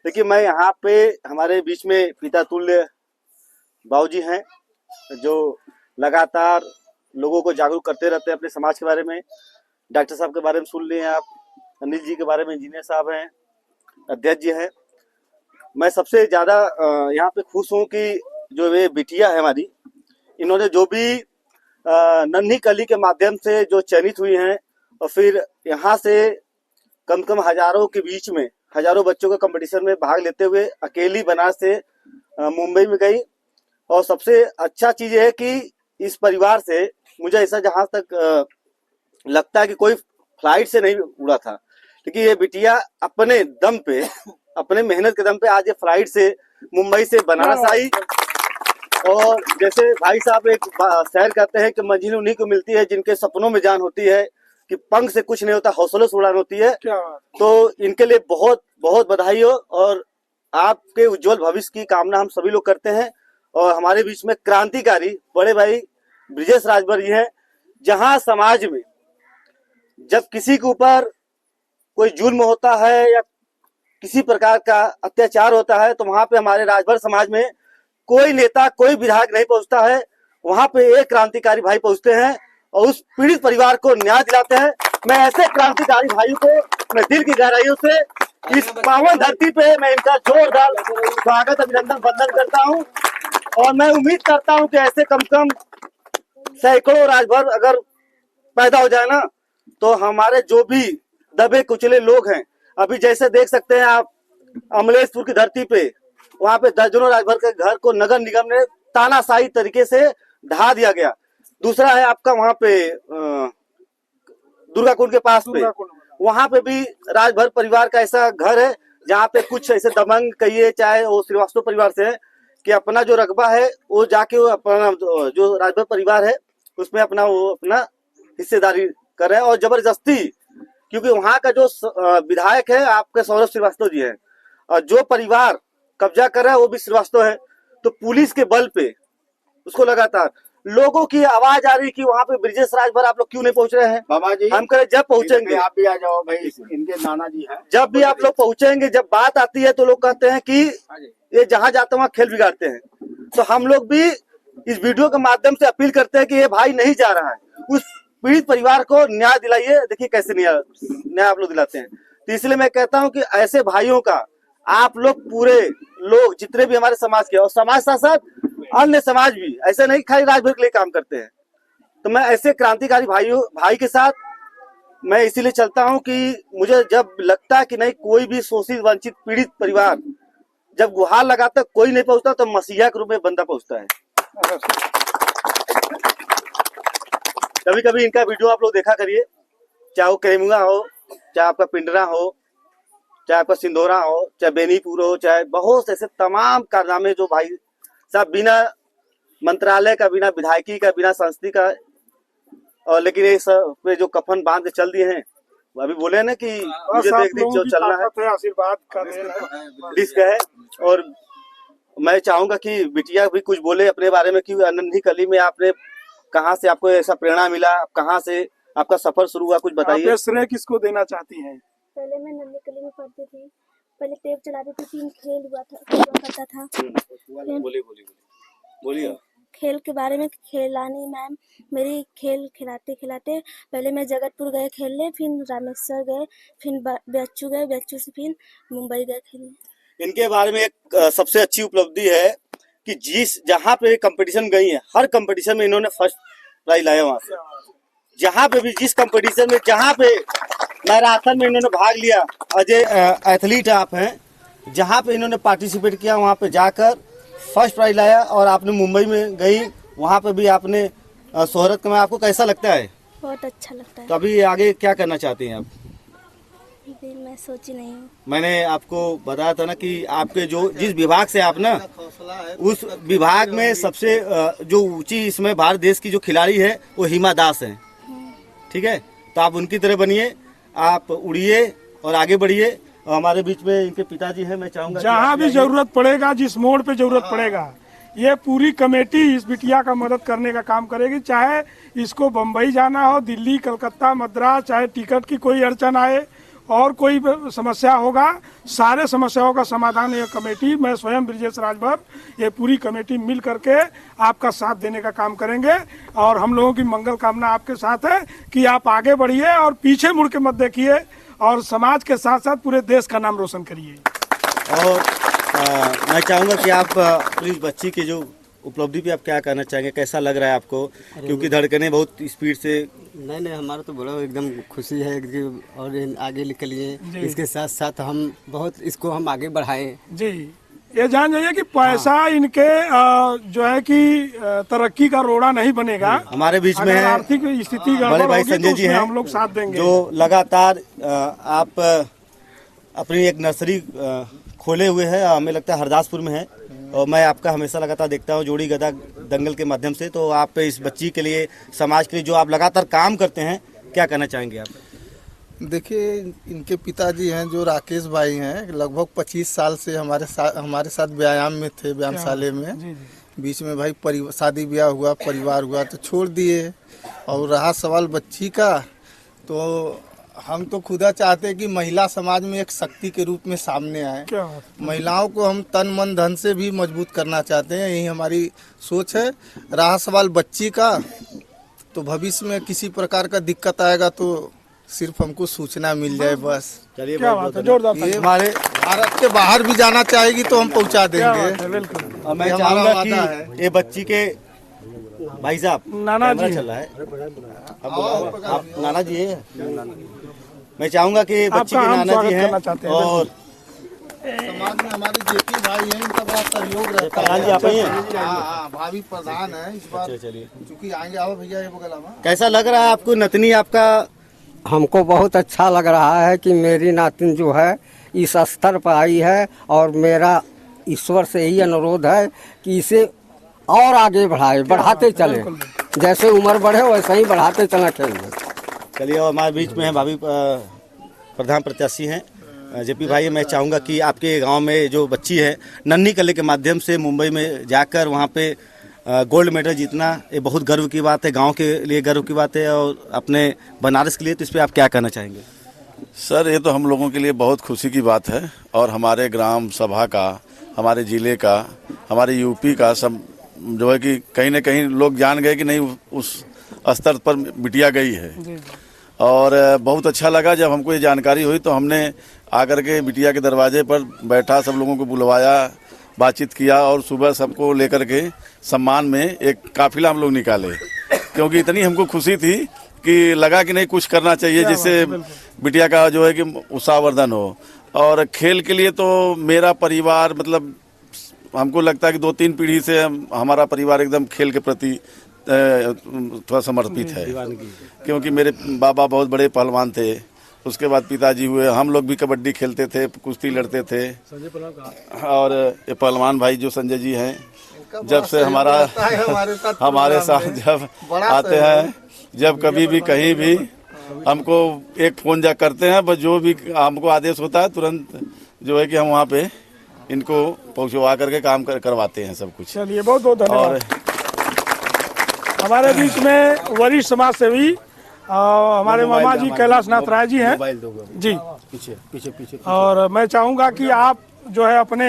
देखिए, मैं यहाँ पे हमारे बीच में पिता तुल्य बाबूजी हैं जो लगातार लोगों को जागरूक करते रहते हैं अपने समाज के बारे में। डॉक्टर साहब के बारे में सुन लिए आप, अनिल जी के बारे में इंजीनियर साहब हैं, अध्यक्ष जी हैं। मैं सबसे ज़्यादा यहाँ पे खुश हूँ कि जो ये बिटिया है हमारी, इन्होंने जो भी नन्ही कली के माध्यम से जो चयनित हुई हैं और फिर यहाँ से कम कम हजारों के बीच में हजारों बच्चों के कंपटीशन में भाग लेते हुए अकेली बनारस से मुंबई में गई। और सबसे अच्छा चीज़ है कि इस परिवार से मुझे ऐसा जहाँ तक लगता है कि कोई फ्लाइट से नहीं उड़ा था, क्योंकि ये बिटिया अपने दम पे, अपने मेहनत के दम पे आज ये फ्लाइट से मुंबई से बनारस आई। और जैसे भाई साहब एक शेर कहते हैं कि मंजिल उन्हीं को मिलती है जिनके सपनों में जान होती है, कि पंख से कुछ नहीं होता, हौसलों से उड़ान होती है। तो इनके लिए बहुत बहुत बधाई हो और आपके उज्जवल भविष्य की कामना हम सभी लोग करते हैं। और हमारे बीच में क्रांतिकारी बड़े भाई ब्रिजेश राजभर जी हैं। जहां समाज में जब किसी के ऊपर कोई जुल्म होता है या किसी प्रकार का अत्याचार होता है तो वहां पे हमारे राजभर समाज में कोई नेता, कोई विधायक नहीं पहुंचता है, वहां पे एक क्रांतिकारी भाई पहुंचते हैं और उस पीड़ित परिवार को न्याय दिलाते हैं। मैं ऐसे क्रांतिकारी भाइयों को मैं दिल की गहराइयों से इस पावन धरती पे मैं इनका जोरदार स्वागत, अभिनंदन, वंदन करता हूं। और मैं उम्मीद करता हूं कि ऐसे कम से कम सैकड़ों राजभर अगर पैदा हो जाए ना, तो हमारे जो भी दबे कुचले लोग हैं, अभी जैसे देख सकते हैं आप अमलेशपुर की धरती पे, वहां पे दर्जनों राजभर के घर को नगर निगम ने तानाशाही तरीके से ढा दिया गया। दूसरा है आपका वहां पे दुर्गा कुंड के पास पे, वहां पे भी राजभर परिवार का ऐसा घर है जहाँ पे कुछ ऐसे दबंग कहिए, चाहे वो श्रीवास्तव परिवार से है, कि अपना जो रकबा है वो जाके वो अपना जो राजभर परिवार है उसमें अपना हिस्सेदारी कर रहे हैं और जबरदस्ती, क्योंकि वहां का जो विधायक है आपके सौरभ श्रीवास्तव जी है और जो परिवार कब्जा कर रहा है वो भी श्रीवास्तव है। तो पुलिस के बल पे उसको लगातार लोगों की आवाज आ रही कि वहां पे ब्रिजेश राजभर आप लोग क्यों नहीं पहुंच रहे हैं। बाबा जी, हम करें जब पहुंचेंगे आप भी आ जाओ भाई, इनके नाना जी हैं। जब भी आप लोग पहुंचेंगे, जब बात आती है तो लोग कहते हैं कि ये जहां जाते वहां खेल बिगाड़ते हैं। तो हम लोग भी इस वीडियो के माध्यम से अपील करते हैं कि ये भाई नहीं जा रहा है, उस पीड़ित परिवार को न्याय दिलाइए। देखिए कैसे न्याय आप लोग दिलाते हैं। तो इसलिए मैं कहता हूं कि ऐसे भाइयों का आप लोग पूरे लोग जितने भी हमारे समाज के और समाज साथ साथ अन्य समाज भी, ऐसे नहीं खाली राजभर के लिए काम करते हैं। तो मैं ऐसे क्रांतिकारी भाई के साथ मैं इसीलिए चलता हूं कि मुझे जब लगता है कि नहीं कोई भी शोषित, वंचित, पीड़ित परिवार जब गुहार लगाता कोई नहीं पहुंचता तो मसीहा के रूप में बंदा पहुंचता है। कभी कभी इनका वीडियो आप लोग देखा करिए, चाहे वो करेमुआ हो, चाहे आपका पिंडरा हो, चाहे आपका सिंधोरा हो, चाहे बेनीपुर हो, चाहे बहुत ऐसे तमाम कारनामे जो भाई साहब बिना मंत्रालय का, बिना विधायकी का, बिना संस्कृति का, और लेकिन ये सब पे जो कफन बांध के चल दिए हैं। अभी बोले ना कि मुझे देख जो चलना है, आशीर्वाद का डिस्क है। और मैं चाहूंगा कि बिटिया भी कुछ बोले अपने बारे में कि नन्ही कली में आपने कहाँ से, आपको ऐसा प्रेरणा मिला, कहाँ से आपका सफर शुरू हुआ, कुछ बताइए। श्रेय किसको देना चाहती हैं? पहले मैं नन्ही कली में पढ़ती थी, पहले टेप चलाती थी, फिर खेल हुआ करता था। बोलिए। खेल के बारे में खिलानी मैम मेरी खेल खिलाते खिलाते पहले मैं जगतपुर गए खेलने, फिर रामेश्वर गए, फिर बेच्चू गए, बेच्चू से फिर मुंबई गए खेलने। इनके बारे में एक सबसे अच्छी उपलब्धि है कि जहाँ पे कंपटीशन गई है, हर कंपटीशन में इन्होंने फर्स्ट प्राइज लाया। वहां से जहाँ पे भी जिस कंपटीशन में, जहाँ पे मैराथन में इन्होंने भाग लिया, अजय एथलीट आप हैं, जहाँ पे इन्होंने पार्टिसिपेट किया वहाँ पे जाकर फर्स्ट प्राइज लाया। और आपने मुंबई में गई, वहाँ पे भी आपने शोहरत कमाई। आपको कैसा लगता है? बहुत अच्छा लगता है। तो अभी आगे क्या करना चाहती हैं आप? मैं सोची नहीं हूँ। मैंने आपको बताया था ना कि आपके जो जिस विभाग से आप ना, उस विभाग में सबसे जो ऊंची इसमें भारत देश की जो खिलाड़ी है वो हिमा दास है। ठीक है, तो आप उनकी तरह बनिए, आप उड़िए और आगे बढ़िए। और हमारे बीच में इनके पिताजी हैं, मैं चाहूंगा जहाँ भी जरूरत पड़ेगा, जिस मोड़ पे जरूरत पड़ेगा, ये पूरी कमेटी इस बिटिया का मदद करने का काम करेगी। चाहे इसको बम्बई जाना हो, दिल्ली, कलकत्ता, मद्रास, चाहे टिकट की कोई अड़चन आए, और कोई समस्या होगा, सारे समस्याओं का समाधान ये कमेटी, मैं स्वयं ब्रिजेश राजभर, ये पूरी कमेटी मिल करके आपका साथ देने का काम करेंगे। और हम लोगों की मंगल कामना आपके साथ है कि आप आगे बढ़िए और पीछे मुड़ के मत देखिए और समाज के साथ साथ पूरे देश का नाम रोशन करिए। और मैं चाहूँगा कि आप इस बच्ची के जो उपलब्धि पे आप क्या कहना चाहेंगे, कैसा लग रहा है आपको? क्योंकि धड़कनें बहुत स्पीड से। नहीं, हमारा तो बड़ा एकदम खुशी है कि और आगे निकलिए, इसके साथ साथ हम बहुत इसको हम आगे बढ़ाएं। जी, ये जान जाइए कि पैसा इनके जो है कि तरक्की का रोड़ा नहीं बनेगा। हमारे बीच में है आर्थिक स्थिति बड़े भाई संजय जी हैं, हम लोग साथ देंगे। जो लगातार आप अपनी एक नर्सरी खोले हुए हैं, हमें लगता है हरदासपुर में है, और मैं आपका हमेशा लगातार देखता हूँ जोड़ी गदा दंगल के माध्यम से। तो आप इस बच्ची के लिए, समाज के लिए जो आप लगातार काम करते हैं, क्या कहना चाहेंगे आप? देखिए, इनके पिताजी हैं जो राकेश भाई हैं, लगभग 25 साल से हमारे साथ व्यायाम में थे, व्यायामशाला में। बीच में भाई शादी ब्याह हुआ, परिवार हुआ तो छोड़ दिए। और रहा सवाल बच्ची का, तो हम तो खुदा चाहते हैं कि महिला समाज में एक शक्ति के रूप में सामने आए। महिलाओं को हम तन मन धन से भी मजबूत करना चाहते हैं, यही हमारी सोच है। रहा सवाल बच्ची का, तो भविष्य में किसी प्रकार का दिक्कत आएगा तो सिर्फ हमको सूचना मिल जाए बस। चलिए, क्या बात है, जोरदार। ये हमारे भारत के बाहर भी जाना चाहेगी तो हम पहुंचा देंगे। और मैं चाहूँगा कि ये बच्ची के भाई साहब, नाना जी चल रहा है, आप नाना जी है। मैं चाहूँगा कि बच्ची के नाना जी हैं, और समाज में हमारे जेपी भाई हैं, इनका बड़ा सहयोग रहता है। प्रधान जी आप ही हैं? हाँ, भाभी प्रधान है इस बार। चलिए, चूँकि आएंगे, आओ भैया ये बगल में। कैसा लग रहा है आपको नतनी आपका? हमको बहुत अच्छा लग रहा है कि मेरी नातिन जो है इस स्तर पर आई है, और मेरा ईश्वर से यही अनुरोध है कि इसे और आगे बढ़ाते चले, जैसे उम्र बढ़े वैसे ही बढ़ाते चला खेल में। चलिए, और हमारे बीच में है भाभी प्रधान प्रत्याशी हैं जेपी भाई। मैं चाहूँगा कि आपके गांव में जो बच्ची है, नन्ही कले के माध्यम से मुंबई में जाकर वहां पे गोल्ड मेडल जीतना, ये बहुत गर्व की बात है, गांव के लिए गर्व की बात है, और अपने बनारस के लिए। तो इस पर आप क्या कहना चाहेंगे? सर, ये तो हम लोगों के लिए बहुत खुशी की बात है, और हमारे ग्राम सभा का, हमारे ज़िले का, हमारे यूपी का सब जो है कि कहीं न कहीं लोग जान गए कि नहीं उस स्तर पर बिटिया गई है। और बहुत अच्छा लगा जब हमको ये जानकारी हुई, तो हमने आकर के बिटिया के दरवाजे पर बैठा, सब लोगों को बुलवाया, बातचीत किया, और सुबह सबको लेकर के सम्मान में एक काफिला हम लोग निकाले, क्योंकि इतनी हमको खुशी थी कि लगा कि नहीं कुछ करना चाहिए जिससे बिटिया का जो है कि उत्साहवर्धन हो। और खेल के लिए तो मेरा परिवार, मतलब हमको लगता है कि 2-3 पीढ़ी से हमारा परिवार एकदम खेल के प्रति थोड़ा समर्पित है, क्योंकि मेरे बाबा बहुत बड़े पहलवान थे, उसके बाद पिताजी हुए, हम लोग भी कबड्डी खेलते थे, कुश्ती लड़ते थे। और ये पहलवान भाई जो संजय जी हैं, जब से हमारे साथ जब आते हैं, जब कभी भी कहीं भी हमको एक फ़ोन जा करते हैं, बस जो भी हमको आदेश होता है तुरंत जो है कि हम वहाँ पे इनको पहुँचवा करके काम करवाते हैं सब कुछ। चलिए, बहुत बहुत धन्यवाद। हमारे बीच में वरिष्ठ समाज सेवी हमारे मामा जी कैलाश नाथ राय जी हैं जी। पीछे और मैं चाहूँगा कि आप जो है अपने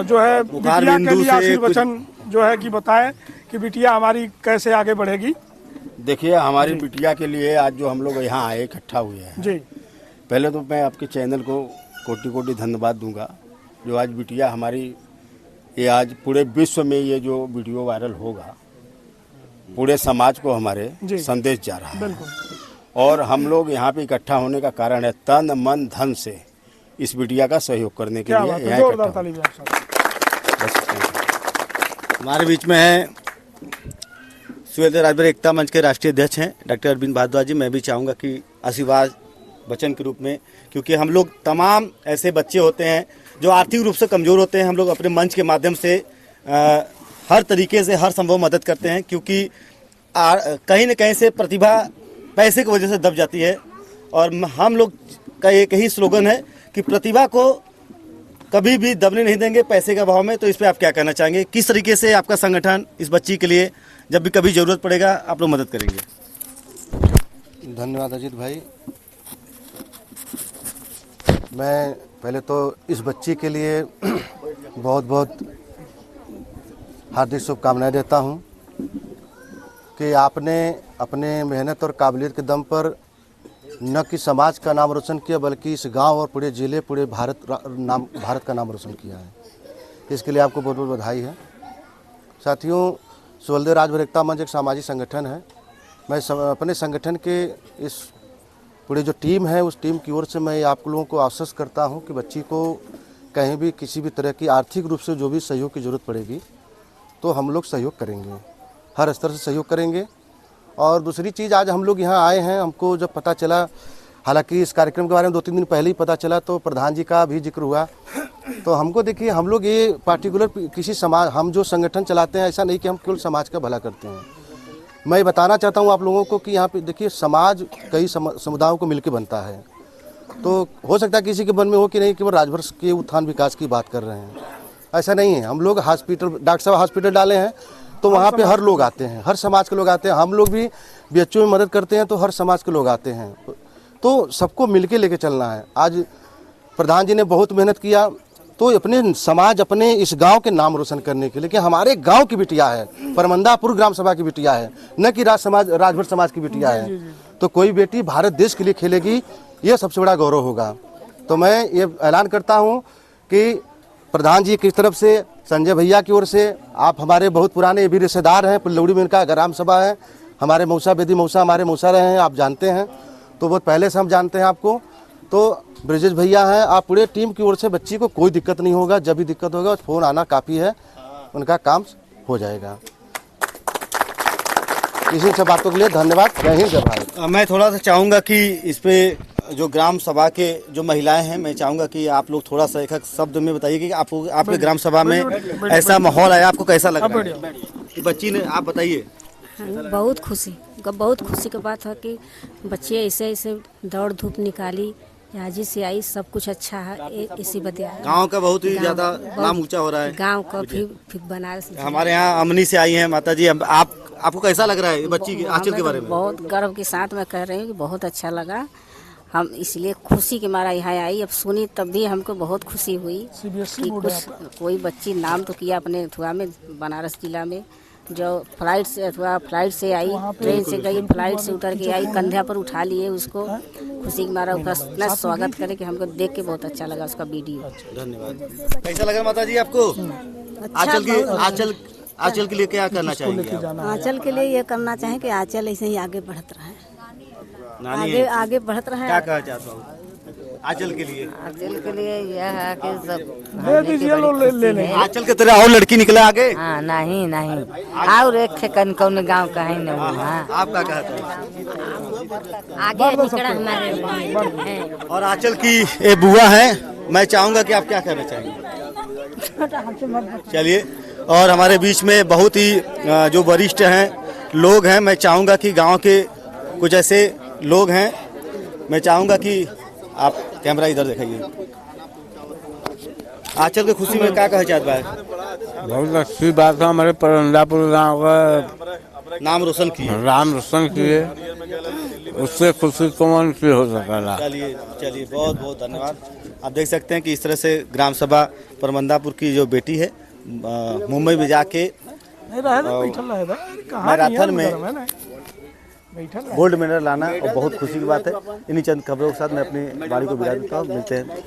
जो है बिटिया के लिए आशीर्वचन जो है कि बताएं कि बिटिया हमारी कैसे आगे बढ़ेगी। देखिए, हमारी बिटिया के लिए आज जो हम लोग यहाँ आए, इकट्ठा हुए हैं जी, पहले तो मैं आपके चैनल को कोटि कोटि धन्यवाद दूंगा, जो आज बिटिया हमारी, ये आज पूरे विश्व में ये जो वीडियो वायरल होगा, पूरे समाज को हमारे संदेश जा रहा है। और हम लोग यहाँ पे इकट्ठा होने का कारण है तन मन धन से इस बिटिया का सहयोग करने के लिए यहाँ इकट्ठा। हमारे बीच में है सुहेलदेव राजभर एकता मंच के राष्ट्रीय अध्यक्ष हैं डॉक्टर अरविंद भारद्वाज जी। मैं भी चाहूँगा कि आशीर्वाद वचन के रूप में, क्योंकि हम लोग तमाम ऐसे बच्चे होते हैं जो आर्थिक रूप से कमज़ोर होते हैं, हम लोग अपने मंच के माध्यम से हर तरीके से हर संभव मदद करते हैं, क्योंकि कहीं न कहीं से प्रतिभा पैसे की वजह से दब जाती है। और हम लोग का एक ही स्लोगन है कि प्रतिभा को कभी भी दबने नहीं देंगे पैसे के अभाव में। तो इस पर आप क्या कहना चाहेंगे? किस तरीके से आपका संगठन इस बच्ची के लिए जब भी कभी ज़रूरत पड़ेगा आप लोग मदद करेंगे? धन्यवाद अजीत भाई। मैं पहले तो इस बच्ची के लिए बहुत बहुत हार्दिक शुभकामनाएं देता हूं कि आपने अपने मेहनत और काबिलियत के दम पर न कि समाज का नाम रोशन किया बल्कि इस गांव और पूरे ज़िले पूरे भारत का नाम रोशन किया है। इसके लिए आपको बहुत बहुत बधाई है। साथियों, सुवलदेव राजभर एकता मंच एक सामाजिक संगठन है। मैं अपने संगठन के इस पूरे जो टीम है उस टीम की ओर से मैं आप लोगों को आश्वस्त करता हूं कि बच्ची को कहीं भी किसी भी तरह की आर्थिक रूप से जो भी सहयोग की ज़रूरत पड़ेगी तो हम लोग सहयोग करेंगे, हर स्तर से सहयोग करेंगे। और दूसरी चीज़, आज हम लोग यहाँ आए हैं, हमको जब पता चला, हालांकि इस कार्यक्रम के बारे में 2-3 दिन पहले ही पता चला, तो प्रधान जी का भी जिक्र हुआ। तो हमको देखिए, हम लोग ये पार्टिकुलर किसी समाज, हम जो संगठन चलाते हैं ऐसा नहीं कि हम केवल समाज का भला करते हैं। मैं बताना चाहता हूँ आप लोगों को कि यहाँ पे देखिए, समाज कई समुदायों को मिलकर बनता है। तो हो सकता है किसी के मन में हो कि नहीं कि वो राजभर के उत्थान विकास की बात कर रहे हैं, ऐसा नहीं है। हम लोग हॉस्पिटल, डॉक्टर साहब हॉस्पिटल डाले हैं तो वहाँ पे हर लोग आते हैं, हर समाज के लोग आते हैं। हम लोग भी बच्चों में मदद करते हैं तो हर समाज के लोग आते हैं। तो सबको मिलके लेके चलना है। आज प्रधान जी ने बहुत मेहनत किया तो अपने समाज, अपने इस गांव के नाम रोशन करने के लिए कि हमारे गांव की बिटिया है, परमंदापुर ग्राम सभा की बिटिया है, न कि राजभर समाज की बिटिया है। तो कोई बेटी भारत देश के लिए खेलेगी, ये सबसे बड़ा गौरव होगा। तो मैं ये ऐलान करता हूँ कि प्रधान जी की तरफ से, संजय भैया की ओर से, आप हमारे बहुत पुराने भी रिश्तेदार हैं, पुल्लौड़ी में इनका ग्राम सभा है, हमारे मौसा बेदी मौसा हमारे मौसा रहे हैं, आप जानते हैं, तो बहुत पहले से हम जानते हैं आपको। तो ब्रिजेश भैया हैं, आप पूरे टीम की ओर से बच्ची को कोई दिक्कत नहीं होगा, जब भी दिक्कत होगा फ़ोन आना काफ़ी है, उनका काम हो जाएगा। इसी सब बातों के लिए धन्यवाद। जय हिंद, जय भारत। मैं थोड़ा सा चाहूँगा कि इस पे जो ग्राम सभा के जो महिलाएं हैं, मैं चाहूँगा कि आप लोग थोड़ा सा एक शब्द में बताइए कि आपके ग्राम सभा में ऐसा माहौल आया, आपको कैसा लग रहा है? बच्ची ने, आप बताइए। बहुत खुशी की बात है कि बच्चे ऐसे ऐसे दौड़ धूप निकाली, आज से आई, सब कुछ अच्छा है। इसी बतिया गांव का बहुत ही ज्यादा नाम ऊंचा हो रहा है। गांव का फिर बनारस। हमारे यहाँ अमनी से आई हैं माता जी। आपको कैसा लग रहा है बच्ची के आंचल के बारे में? बहुत गर्व के साथ मैं कह रही हूँ कि बहुत अच्छा लगा। हम इसलिए खुशी के मारा यहाँ आई। अब सुनी तब भी हमको बहुत खुशी हुई कि कुछ कोई बच्ची नाम तो किया अपने अथवा में, बनारस जिला में, जो फ्लाइट से आई, ट्रेन से गई, फ्लाइट से उतर के आई, कंधे पर उठा लिए उसको। खुशी के मारा उसका इतना स्वागत करे कि हमको देख के बहुत अच्छा लगा उसका वीडियो। धन्यवाद। कैसा लगा माता जी आपको? आंचल के लिए क्या करना चाहेंगे? आंचल के लिए ये करना चाहें कि आंचल ऐसे ही आगे बढ़त रहे, आगे बढ़त रहे। क्या कहना चाहता हूँ आंचल के लिए? आंचल के लिए यह है कि दे दीजिए, आंचल के तरह और लड़की निकला आगे? हाँ, नहीं और एक कौन गाँव का है ना। आपका कहता है आगे निकला हमारे। और आंचल की ये बुआ है, मैं चाहूँगा कि आप क्या कहना चाहेंगे? चलिए, और हमारे बीच में बहुत ही जो वरिष्ठ हैं लोग हैं, मैं चाहूँगा कि गांव के कुछ ऐसे लोग हैं, मैं चाहूँगा कि आप कैमरा इधर दिखाइए। आंचल की खुशी में क्या कहा चाहता है? बहुत अच्छी बात है, हमारे परंदापुर गाँव का नाम रोशन किए, उससे खुशी कौन सी हो सकता। चलिए बहुत बहुत धन्यवाद। आप देख सकते हैं कि इस तरह से ग्राम सभा परमंदापुर की जो बेटी है, मुंबई में जाके मैराथन में गोल्ड मेडल लाना और बहुत खुशी की बात है। इन्हीं चंद खबरों के साथ मैं अपनी बारी को विदा देता हूँ। मिलते हैं।